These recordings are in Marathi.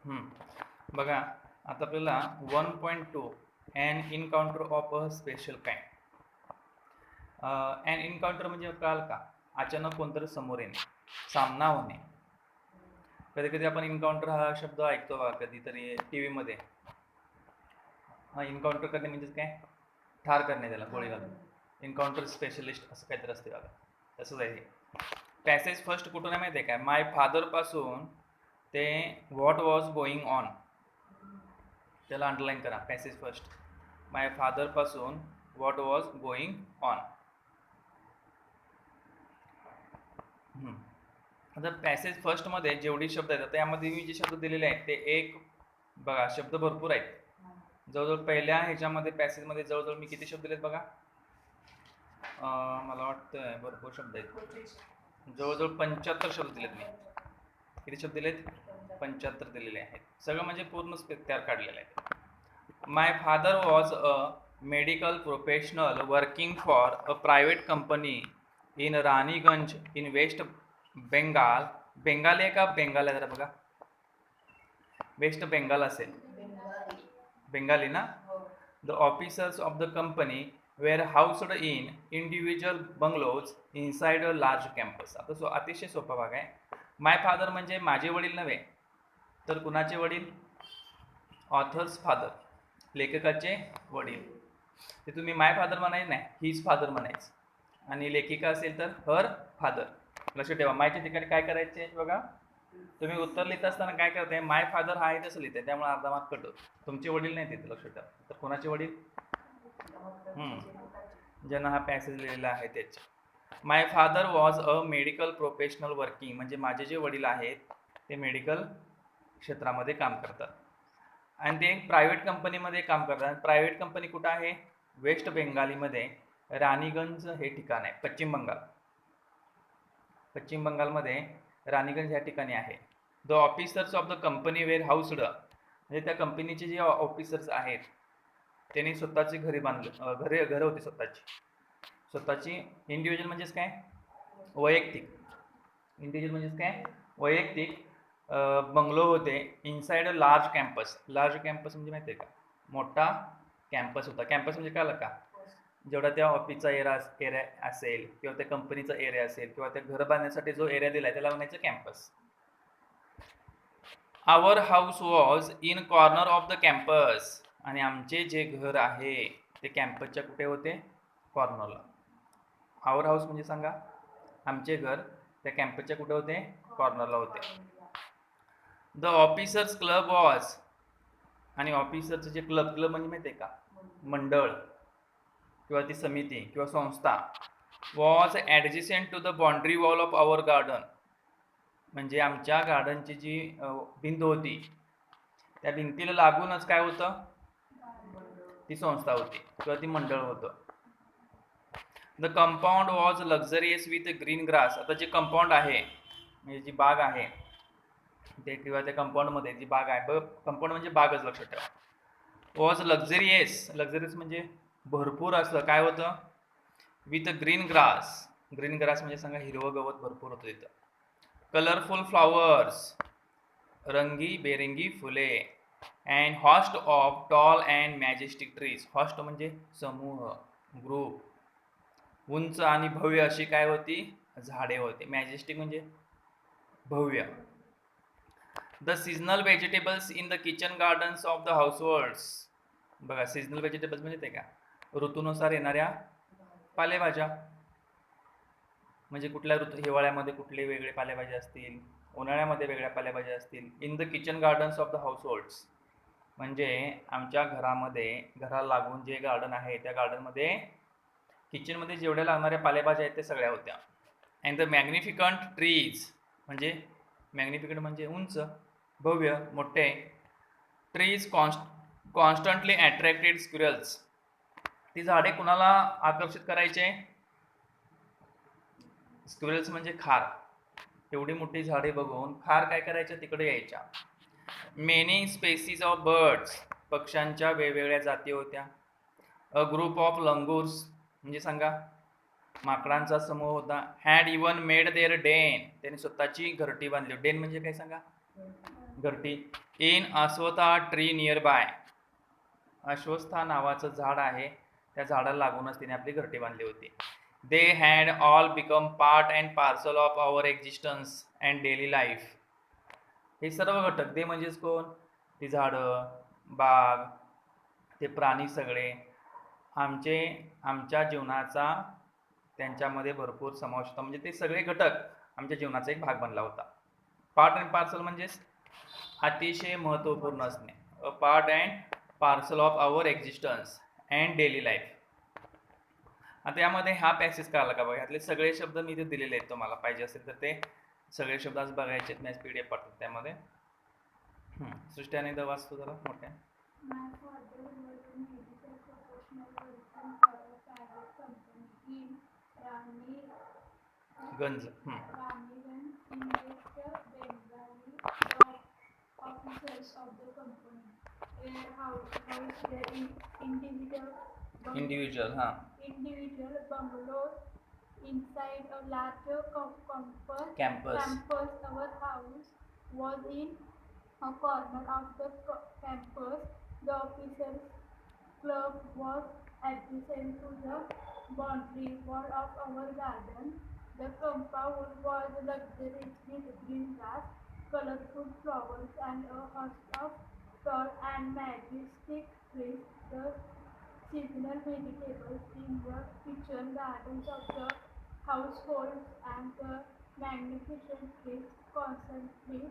बघा आता आपल्याला 1.2 an encounter of a special kind. An encounter म्हणजे कळाल का? अचानक कोणतरी समोर येणे, सामना होणे. कधी कधी आपण इनकाउंटर हा शब्द ऐकतो बघा कधीतरी टीव्हीमध्ये. इनकाउंटर करणे म्हणजे काय? ठार करणे, त्याला गोळी घालून. इनकाउंटर स्पेशलिस्ट असं काहीतरी असते बघा, तसंच आहे. पॅसेज फर्स्ट कुठून आहे माहिती आहे का? माय फादर पासून ते व्हॉट वॉज गोईंग ऑन, त्याला अंडरलाईन करा. पॅसेज फर्स्ट माय फादर पासून व्हॉट वॉज गोईंग ऑन. आता पॅसेज फर्स्टमध्ये जेवढी शब्द आहेत त्यामध्ये मी जे शब्द दिलेले आहेत ते एक बघा, शब्द भरपूर आहेत. जवळजवळ पहिल्या ह्याच्यामध्ये पॅसेजमध्ये जवळजवळ मी किती शब्द दिलेत बघा? मला वाटतं भरपूर शब्द आहेत. जवळजवळ 75 शब्द दिलेत मी. किती शब्द दिलेत? 75 दिलेले आहेत. सगळं म्हणजे पूर्ण तयार काढलेलं आहे. My father was a medical professional working for a private company in Raniganj in West Bengal. Bengal आहे का बेंगाल आहे? जरा बघा, वेस्ट बेंगाल असेल, बेंगाली ना. The officers of the company were housed in individual bungalows inside a large campus. आता अतिशय सोपा भाग आहे. माय फादर म्हणजे माझे वडील नव्हे, तर कुणाचे वडील? ऑथर्स फादर, लेखकाचे वडील. ते तुम्ही माय फादर म्हणायचं नाही, हिज फादर म्हणायचं. आणि लेखिका असेल तर हर फादर. लक्षात ठेवा, मायच्या ठिकाणी काय करायचे बघा. तुम्ही उत्तर लिहित असताना काय करताय? माय फादर हा आहे तसं लिहिते, त्यामुळे अर्धा मार्क कट होतो. तुमचे वडील नाही तिथे, लक्षात ठेवा. तर कोणाचे वडील? ज्यांना हा पॅसेज लिहिलेला आहे त्याचे. My father was a medical professional working म्हणजे माझे जे वडील आहेत ते मेडिकल क्षेत्रामध्ये काम करतात आणि ते प्रायव्हेट कंपनीमध्ये काम करतात. प्रायव्हेट कंपनी कुठं आहे? वेस्ट बेंगालीमध्ये राणीगंज हे ठिकाण आहे, पश्चिम बंगाल. पश्चिम बंगालमध्ये राणीगंज ह्या ठिकाणी आहे. The officers of the company were housed म्हणजे त्या कंपनीचे जे ऑफिसर्स आहेत त्यांनी स्वतःची घरे बांधली, घरं होती स्वतःची. इंडिव्हिज्युअल म्हणजेच काय? वैयक्तिक. इंडिव्हिज्युअल म्हणजेच काय? वैयक्तिक बंगलो होते. Inside a large campus. Large campus म्हणजे माहिती आहे का? मोठा कॅम्पस होता. कॅम्पस म्हणजे काय का? जेवढा त्या ऑफिसचा एरिया असेल किंवा त्या कंपनीचा एरिया असेल किंवा त्या घर बांधण्यासाठी जो एरिया दिलाय त्याला म्हणायचं campus. Our house was in corner of the campus. आणि आमचे जे घर आहे ते कॅम्पसच्या कुठे होते? कॉर्नरला. आवर हाऊस म्हणजे सांगा, आमचे घर त्या कॅम्पसच्या कुठे होते? कॉर्नरला होते. द ऑफिसर्स क्लब वॉज आणि ऑफिसरचं जे क्लब म्हणजे माहिती आहे का? मंडळ किंवा ती समिती किंवा संस्था. Was adjacent to the boundary wall of our garden म्हणजे आमच्या गार्डनची जी भिंत होती त्या भिंतीला लागूनच काय होतं? ती संस्था होती किंवा ती मंडळ होतं. The compound was luxurious with green grass. आता जे कंपाऊंड आहे म्हणजे जी बाग आहे ते किंवा त्या कंपाऊंडमध्ये जी बाग आहे, कंपाऊंड म्हणजे बागच, लक्षात ठेवा. Was luxurious. लक्झरियस म्हणजे भरपूर असलं. काय होतं? With green grass. Green grass म्हणजे सांगा, हिरवं गवत भरपूर होतं तिथं. कलरफुल फ्लॉवर्स, रंगी बेरंगी फुले. And host of tall and majestic trees. Host म्हणजे समूह, ग्रुप. उंच आणि भव्य अशी काय होती? झाडे होती. मॅजेस्टिक म्हणजे भव्य. The seasonal vegetables in the kitchen gardens of the households. बघा, सीजनल व्हेजिटेबल्स म्हणजे ते का? ऋतूनुसार येणाऱ्या पालेभाज्या. म्हणजे कुठल्या ऋतू? हिवाळ्यामध्ये कुठले वेगळे पालेभाज्या असतील, उन्हाळ्यामध्ये वेगळ्या पालेभाज्या असतील. In the kitchen gardens of the households म्हणजे आमच्या घराला लागून जे गार्डन आहे त्या गार्डनमध्ये किचनमध्ये जेवढ्या लागणाऱ्या पालेभाज्या आहेत ते सगळ्या होत्या. अँड द मॅग्निफिकंट ट्रीज म्हणजे मॅग्निफिकंट म्हणजे उंच, भव्य, मोठे. Trees constantly attracted squirrels. ती झाडे कुणाला आकर्षित करायचे? स्क्विरल्स म्हणजे खार. एवढी मोठी झाडे बघून खार काय करायच्या? तिकडे यायच्या. Many species of birds. पक्ष्यांच्या वेगवेगळ्या जाती होत्या. अ ग्रुप ऑफ लंगूर्स म्हणजे सांगा, माकडांचा समूह होता. Had even made their den. त्यांनी स्वतःची घरटी बांधली. डेन म्हणजे काय सांगा? घरटी. In ashvattha tree nearby, अश्वस्था नावाचं झाड आहे, त्या झाडाला लागूनच तिने आपली घरटी बांधली होती. They had all become part and parcel of our existence and daily life. हे सर्व घटक, दे म्हणजेच कोण, ती झाडं, बाग, ते प्राणी सगळे आमच्या जीवनाचा त्यांच्यामध्ये भरपूर समावेश होता. म्हणजे ते सगळे घटक आमच्या जीवनाचा एक भाग बनला होता. पार्ट अँड पार्सल म्हणजेच अतिशय महत्त्वपूर्ण असणे. A part and parcel of our existence and daily life. आता यामध्ये हा पॅसेज कळाला का बघा, यातले सगळे शब्द मी इथे दिलेले आहेत, तुम्हाला पाहिजे असेल तर ते सगळे शब्द आज बघायचे आहेत. मी PDF पाठवतो त्यामध्ये. सृष्टी आणि वाचतो जरा मोठ्या. My father was a medical professional working for a private company in गंज. Raniganj in West Bengali. The officers of the company were housed in individual bungalows inside a larger campus. Our house was in a corner of the campus. The officers' club was adjacent to the boundary wall of our garden. The compound was luxurious with green grass, colorful flowers, and a host of tall and majestic trees. The seasonal vegetables in the kitchen gardens of the households and the magnificent trees constantly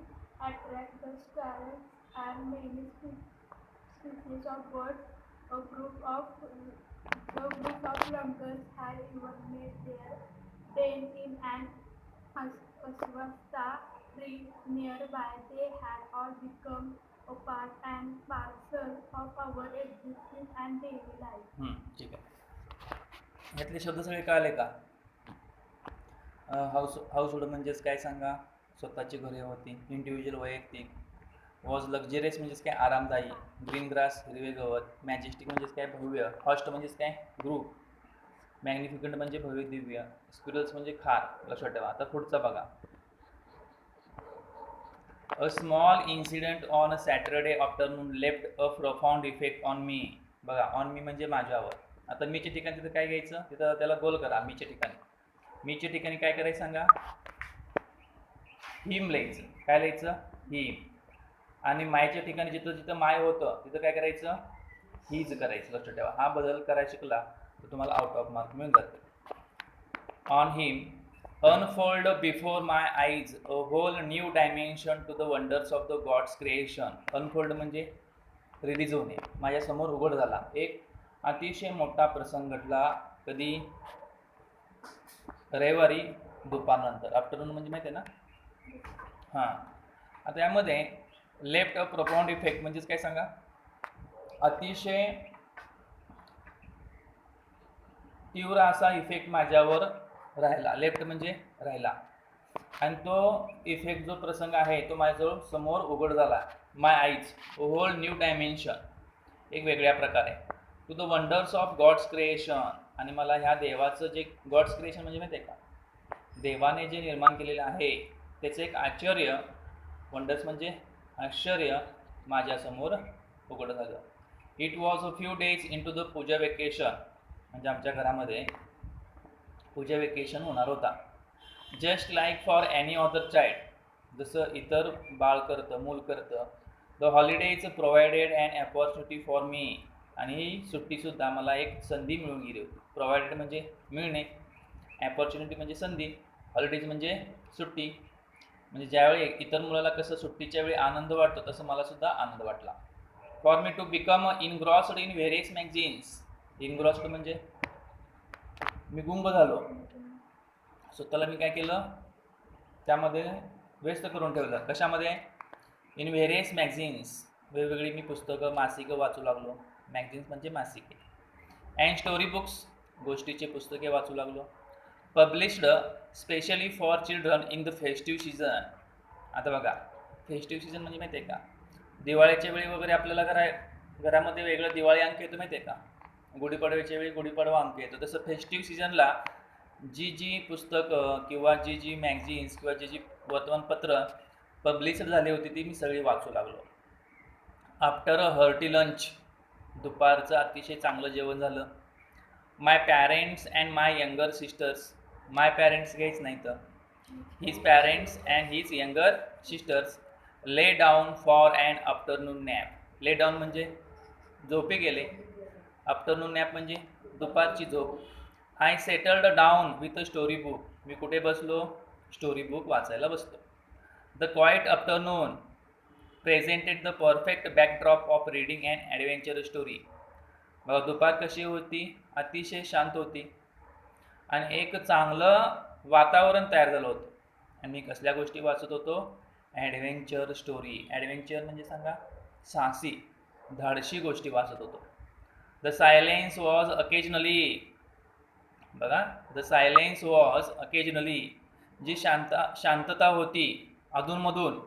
attract the sparrows and many species of birds. A group of lunkers had even made their den in an aswastha tree nearby. They had all become a part and parcel of our existence and daily life. ठीक आहे. यातले शब्द सगळे कळले का? हाऊसहोल्ड म्हणजेच काय सांगा, स्वतःची घरे होती. इंडिव्हिज्युअल वैयक्तिक. वॉज लक्झरियस म्हणजेच काय, आरामदायी. ग्रीन ग्रास हिरवे गवत. मॅजेस्टिक म्हणजेच काय, भव्य. हॉस्ट म्हणजेच काय, ग्रुप. मॅग्निफिकंट म्हणजे भव्य दिव्य. स्क्विरल्स म्हणजे खार. लक्षात ठेवा. आता पुढचा बघा. A small incident on a Saturday afternoon left a profound effect on me. बघा, ऑन मी म्हणजे माझ्यावर. आता मीच्या ठिकाणी तिथं काय घ्यायचं, तिथं त्याला गोल करा. मीच्या ठिकाणी काय करायचं सांगा, हिम लिहायचं. काय लिहायचं, हिम. आणि मायच्या ठिकाणी जिथं माय होतं तिथं काय करायचं, हीच करायचं. लक्षात ठेवा. हा बदल करायला शिकला तर तुम्हाला आउट ऑफ मार्क मिळून जाते. On him unfold before my eyes a whole new dimension to the wonders of the God's creation. Unfold म्हणजे रिलीज होणे, माझ्या समोर उघड झाला. एक अतिशय मोठा प्रसंग घडला. कधी, रविवारी दुपारनंतर. आफ्टरनून म्हणजे माहिती आहे ना. आता यामध्ये लेफ्ट अ प्रोफाउंड इफेक्ट म्हणजेच काय सांगा, अतिशय तीव्र असा इफेक्ट माझ्यावर राहिला. लेफ्ट म्हणजे राहिला. आणि तो इफेक्ट, जो प्रसंग आहे तो माझ्याजवळ समोर उघड झाला. My eyes whole new dimension, एक वेगळ्या प्रकारे. To the wonders of God's creation. आणि मला ह्या देवाचं जे गॉड्स क्रिएशन म्हणजे माहिती आहे का, देवाने जे निर्माण केलेलं आहे त्याचं एक आश्चर्य, वंडर्स म्हणजे आश्चर्य, माझ्यासमोर उघड झालं. It was a few days into the puja vacation. म्हणजे आमच्या घरामध्ये पूजा वेकेशन होणार होता. Just like for any other child, जसं इतर बाळ करतं, मूल करतं. The holidays provided and opportunity for me. आणि ही सुट्टीसुद्धा मला एक संधी मिळून गेली होती. प्रोव्हाइडेड म्हणजे मिळणे, अपॉर्च्युनिटी म्हणजे संधी, हॉलिडेज म्हणजे सुट्टी. म्हणजे ज्यावेळी इतर मुलाला कसं सुट्टीच्या वेळी आनंद वाटतो तसं मला सुद्धा आनंद वाटला. For me to become engrossed in various magazines. Engrossed म्हणजे मी गुंग झालो. स्वतःला मी काय केलं, त्यामध्ये व्यस्त करून ठेवलं. कशामध्ये, इन व्हेरियस मॅगझिन्स, वेगवेगळी मी पुस्तकं, मासिकं वाचू लागलो. मॅगझिन्स म्हणजे मासिके. अँड स्टोरी बुक्स, गोष्टीचे पुस्तके वाचू लागलो. Published specially for children in the festive season. आता बघा, फेस्टिव्ह सीझन म्हणजे माहिती आहे का, दिवाळीच्या वेळी वगैरे आपल्याला घरामध्ये वेगळं दिवाळी अंक येतो माहिती आहे का, गुढीपाडव्याच्या वेळी गुढीपाडवा अंक येतो. तसं फेस्टिव्ह सीझनला जी पुस्तकं किंवा जी मॅगझिन्स किंवा जी वर्तमानपत्र पब्लिश झाली होती ती मी सगळी वाचू लागलो. आफ्टर अ हर्टी लंच, दुपारचं अतिशय चांगलं जेवण झालं. My parents and my younger sisters, my parents घ्यायच नाही तर his parents and his younger sisters lay down for and afternoon nap. Lay down म्हणजे झोपे गेले, आफ्टरनून नॅप म्हणजे दुपारची झोप. I settled down with a story book, मी कुठे बसलो, स्टोरी बुक वाचायला बसलो. The quiet afternoon presented the perfect backdrop of reading and adventure story. बघा दुपार कशी होती, अतिशय शांत होती आणि एक चांगलं वातावरण तयार झालं होतं. आणि मी कसल्या गोष्टी वाचत होतो, ॲडव्हेंचर स्टोरी. ॲडव्हेंचर म्हणजे सांगा, साहसी धाडशी गोष्टी वाचत होतो. द सायलेन्स वॉज अकेजनली, बघा द सायलेन्स वॉज अकेजनली, जी शांतता होती अधूनमधून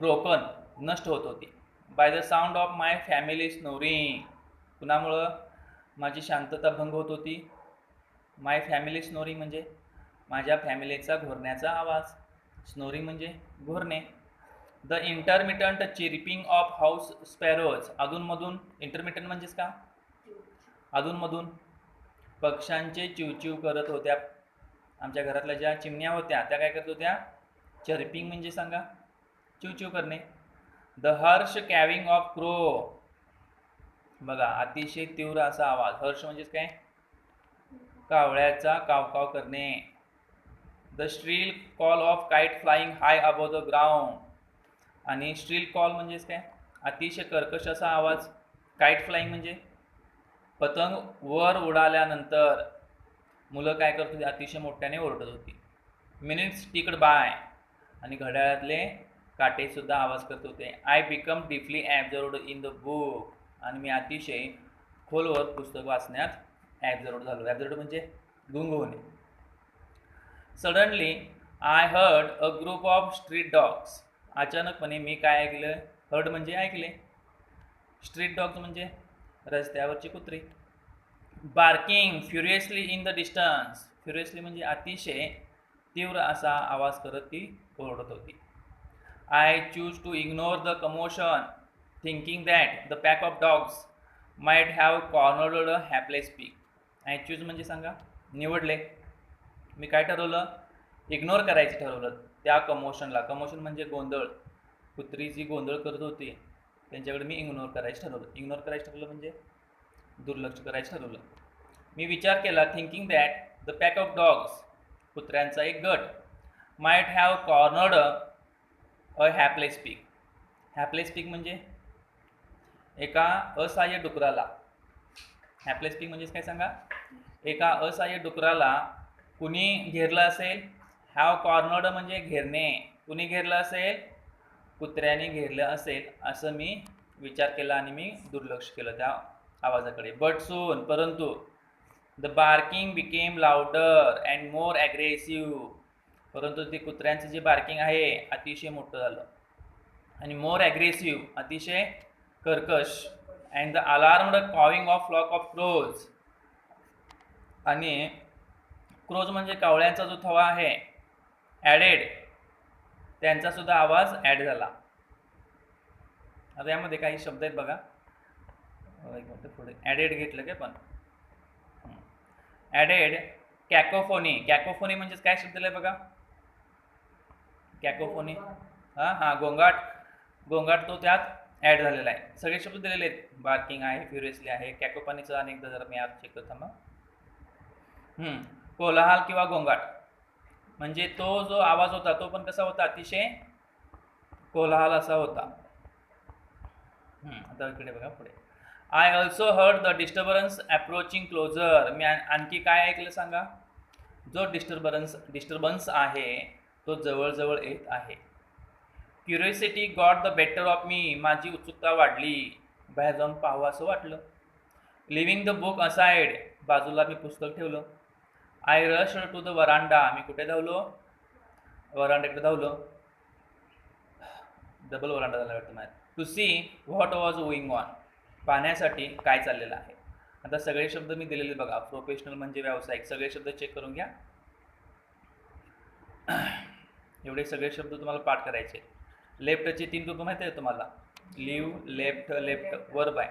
ब्रोकन नष्ट होत होती. By the sound of my family snoring, कुणामुळं माझी शांतता भंग होत होती. माय फॅमिली स्नोरिंग म्हणजे माझ्या फॅमिलीचा घोरण्याचा आवाज. स्नोरिंग म्हणजे घोरणे. The intermittent chirping of house sparrows, अधूनमधून. इंटरमिटंट म्हणजेच का, अधूनमधून पक्ष्यांचे चिवचिव करत होत्या. आमच्या घरातल्या ज्या चिमण्या होत्या त्या काय करत होत्या, चर्पिंग म्हणजे सांगा, चिवचिव करणे. द हर्ष कॅविंग ऑफ क्रो, बघा अतिशय तीव्र असा आवाज. हर्ष म्हणजेच काय, कावळ्याचा कावकाव करणे. The shrill call of kite flying high above the ground, आणि स्ट्रील कॉल म्हणजेच काय, अतिशय कर्कश असा आवाज. काईट फ्लाइंग म्हणजे पतंग वर उडाल्यानंतर मुलं काय करत होती, अतिशय मोठ्याने ओरडत होती. मिनिट्स टिकड बाय, आणि घड्याळातले काटे सुद्धा आवाज करत होते. I become deeply absorbed in the book, आणि मी अतिशय खोलवर पुस्तक वाचण्यात ॲब्झॉर्ब्ड झालो. ॲब्झॉर्ब्ड म्हणजे गुंग होणे. Suddenly I heard a group of street dogs, अचानकपणे मी काय ऐकलं, हर्ड म्हणजे ऐकले, स्ट्रीट डॉग्स म्हणजे रस्त्यावरची कुत्री. Barking furiously in the distance, furiously म्हणजे अतिशय तीव्र असा आवाज करत ती ओरडत होती. I choose to ignore the commotion, thinking that the pack of dogs might have cornered a hapless pig. I choose म्हणजे सांगा, निवडले. मी काय ठरवलं, इग्नोर करायचं ठरवलं त्या कमोशनला. कमोशन म्हणजे गोंधळ, कुत्री जी गोंधळ करत होती त्यांच्याकडे मी इग्नोर करायचं ठरवलं. इग्नोर करायचं ठरवलं म्हणजे दुर्लक्ष करायचं ठरवलं. मी विचार केला, thinking that the pack of dogs, कुत्र्यांचा एक गट, might have cornered a hapless pig. Hapless pig म्हणजे एका असहाय्य डुकराला. हॅपलेस पीक म्हणजेच काय सांगा, एका असहाय्य डुकराला कुणी घेरलं असेल. हॅव कॉर्नर्ड म्हणजे घेरणे, कुणी घेरलं असेल, कुत्र्याने घेरलं असेल, असं मी विचार केला आणि मी दुर्लक्ष केलं त्या आवाजाकडे. बट सून, परंतु the barking became louder and more aggressive, परंतु ते कुत्र्यांचं जे बार्किंग आहे अतिशय मोठं झालं आणि मोर ॲग्रेसिव्ह, अतिशय कर्कश. And the alarmed cawing of flock of crows, आणि क्रोज म्हणजे कावळ्यांचा जो थवा आहे, ॲडेड, त्यांचा सुद्धा आवाज ॲड झाला. आता यामध्ये काही शब्द आहेत बघा, एक मिनिट पुढे ॲडेड घेतलं काय, पण ॲडेड कॅकोफोनी. कॅकोफोनी म्हणजेच काय शब्द आहे बघा, कॅकोफोनी, हां गोंगाट. गोंगाट तो त्यात ॲड झालेला आहे. सगळे शब्द दिलेले आहेत, बार्किंग आहे, फ्युरियसली आहे, कॅकोफोनीचं अनेकदा जरा मी आज चेक करतो मग. कोलाहल किंवा गोंगाट म्हणजे तो जो आवाज होता तो पण कसा होता, अतिशय कोलाहल असा होता. आता इकडे बघा पुढे. I also heard the disturbance approaching closer, मी आणखी काय ऐकलं सांगा, जो डिस्टर्बन्स आहे तो जवळजवळ येत आहे. Curiosity got the better of me, माझी उत्सुकता वाढली, बाहेर जाऊन पाहावं असं वाटलं. लिव्हिंग द बुक असाइड, बाजूला मी पुस्तक ठेवलं. I rush to the veranda, मी कुठे धावलो, वरांड्याकडे धावलो. डबल वरांडा झाला वाटतं माझ्या. To see what was going on, पाहण्यासाठी काय चाललेलं आहे. आता सगळे शब्द मी दिलेले बघा, प्रोफेशनल म्हणजे व्यावसायिक, सगळे शब्द चेक करून घ्या. एवढे सगळे शब्द तुम्हाला पाठ करायचे. लेफ्टचे 3 रूप माहिती आहे तुम्हाला, लिव्ह, लेफ्ट, लेफ्ट, वर्ब आहे.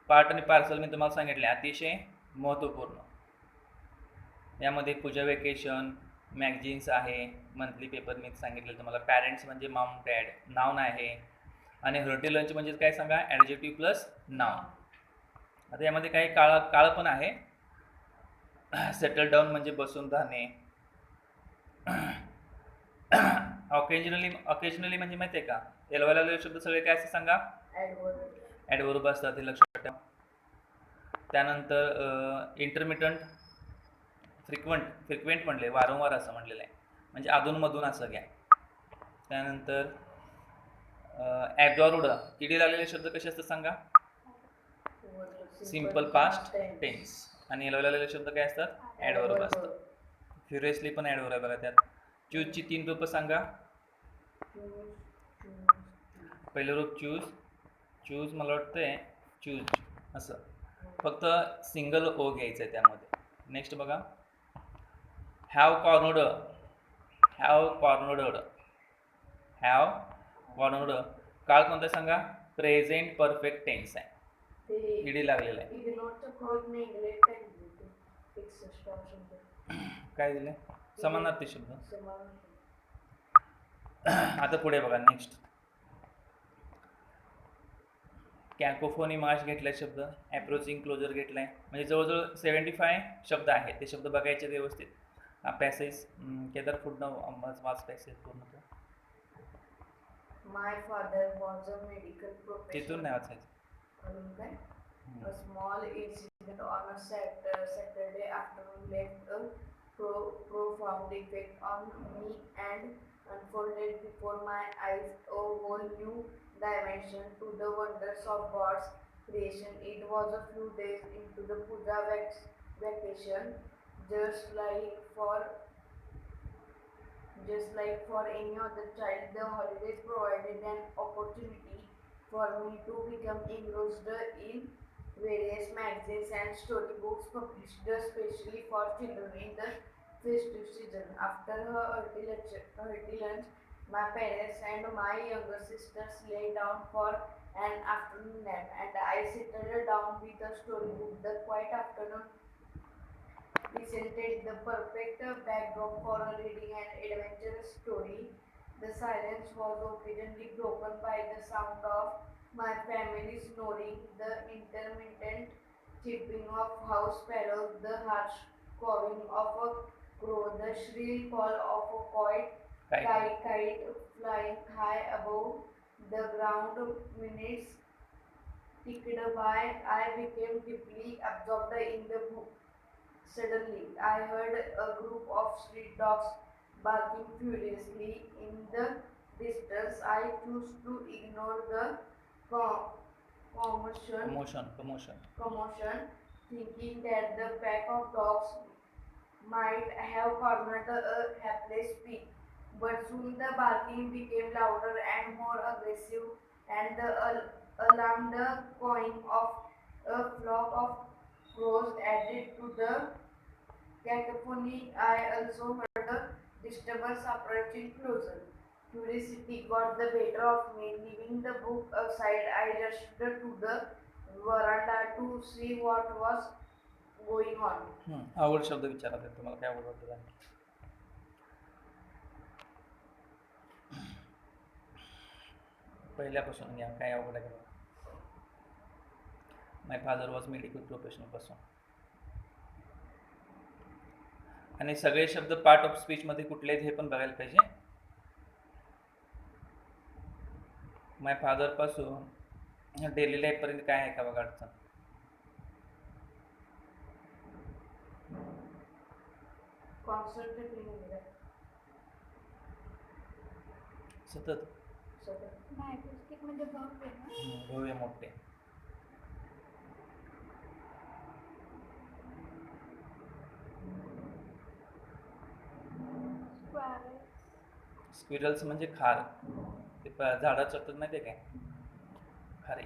पार्ट आणि पार्सल मी तुम्हाला सांगितले अतिशय महत्त्वपूर्ण. यामध्ये पूजा वेकेशन, मॅगझिन्स आहे, मंथली पेपर मी सांगितलं तुम्हाला. पॅरेंट्स म्हणजे मॉम डॅड, नाऊन आहे. आणि हर्टी लंच म्हणजे काय सांगा, ॲडजेक्टिव्ह प्लस नाऊन. आता यामध्ये काही काळ पण आहे. सेटल डाऊन म्हणजे बसून राहणे. ऑकेजनली म्हणजे माहिती आहे का, एलवायला आलेले शब्द सगळे काय असते सांगा, ॲडवर्ब असतात, हे लक्षात ठेवा. त्यानंतर इंटरमिटंट, फ्रिक्वेंट म्हणले, वारंवार असं म्हणलेलं आहे, म्हणजे अधूनमधून असं घ्या. त्यानंतर ॲब्झॉर्ब्ड, किडी लागलेले शब्द कसे असतात सांगा, सिम्पल पास्ट टेन्स. आणि एलवायला आलेले शब्द काय असतात, ॲडवर्ब असतात. फ्युरियसली पण ॲडवर्ब आहे बघा त्यात. चूजची 3 रूप सांगा. पहिलं रूप चूज मला वाटतंय चूज असं, फक्त सिंगल ओ घ्यायचं आहे त्यामध्ये. नेक्स्ट बघा, हॅव कॉर्नर्ड, काळ कोणता सांगा, प्रेझेंट परफेक्ट टेन्स आहे, ईडी लागलेला आहे. काय दिले, समानार्थी शब्द. आता पुढे बघा, नेक्स्ट कॅकोफोनी मार्च घेतलाय शब्द, अप्रोचिंग क्लोजर घेतलाय, म्हणजे जवळजवळ 75 शब्द आहेत. ते शब्द बघायचे व्यवस्थित. पॅसेज केदार फुडणं वाच पॅसेज पूर्ण. My father was a medical professional. तिथून नाही वाचायचं. A small incident on a Saturday afternoon left a profound effect on me and unfolded before my eyes a whole new dimension to the wonders of God's creation. It was a few days into the Puja vacation, just like for any other child, the holidays provided an opportunity for me to become engrossed in various magazines and storybooks published especially for children in the festive season. After her hearty lunch, my parents and my younger sisters lay down for an afternoon nap, and I settled down with a storybook. The quiet afternoon presented the perfect backdrop for reading an adventurous story. The silence was occasionally broken by the sound of my family snoring, the intermittent chirping of house sparrows, the harsh cawing of a crow, the shrill call of a kite flying high above the ground. Minutes ticked by. I became deeply absorbed in the book. Suddenly, I heard a group of street dogs barking furiously in the distance. I chose to ignore the commotion, thinking that the pack of dogs might have cornered a hapless pig. But soon the barking became louder and more aggressive, and the alarmed cawing of a flock of crows added to the cacophony. I also heard a disturbance approaching closer. Curiosity got the better of me. Leaving the book aside, I rushed to the veranda to see what was going on. आवड शब्द विचारत आहे तुम्हाला, काय आवडतं? पहिल्यापासून घ्या, काय आवड आहे? My father was medical professional पासून. आणि सगळे शब्द पार्ट ऑफ स्पीच मध्ये कुठले आहेत हे पण बघायला पाहिजे. माय फादर पासून डेली लाईफ पर्यंत काय आहे का बघा अडचण. सतत म्हणजे भव्य मोठे. स्क्विरल्स म्हणजे खार, ते झाडात चढतात माहिती आहे काय, खारे.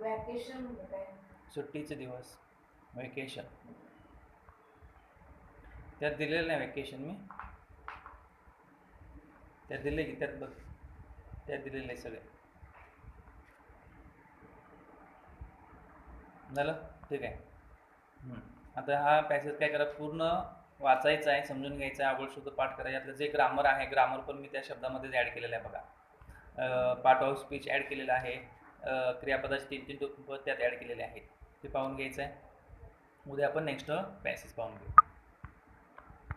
वॅकेशन म्हणजे काय? सुट्टीचे दिवस, वेकेशन. त्यात दिलेलं नाही वेकेशन मी, त्यात दिले की त्यात बघ, त्यात दिलेलं आहे सगळे. झालं, ठीक आहे. आता हा पॅसेज काय करा, पूर्ण वाचायचा आहे, समजून घ्यायचा आहे, आवड शुद्ध पाठ करायचं. यातलं जे ग्रामर आहे, ग्रामर पण मी त्या शब्दामध्येच ॲड केलेलं आहे बघा. पार्ट ऑफ स्पीच ॲड केलेलं आहे, क्रियापदाचे 3-3 टोक त्यात ॲड केलेले आहेत, ते पाहून घ्यायचं आहे. उद्या आपण नेक्स्ट पॅसेज पाहून घेऊ.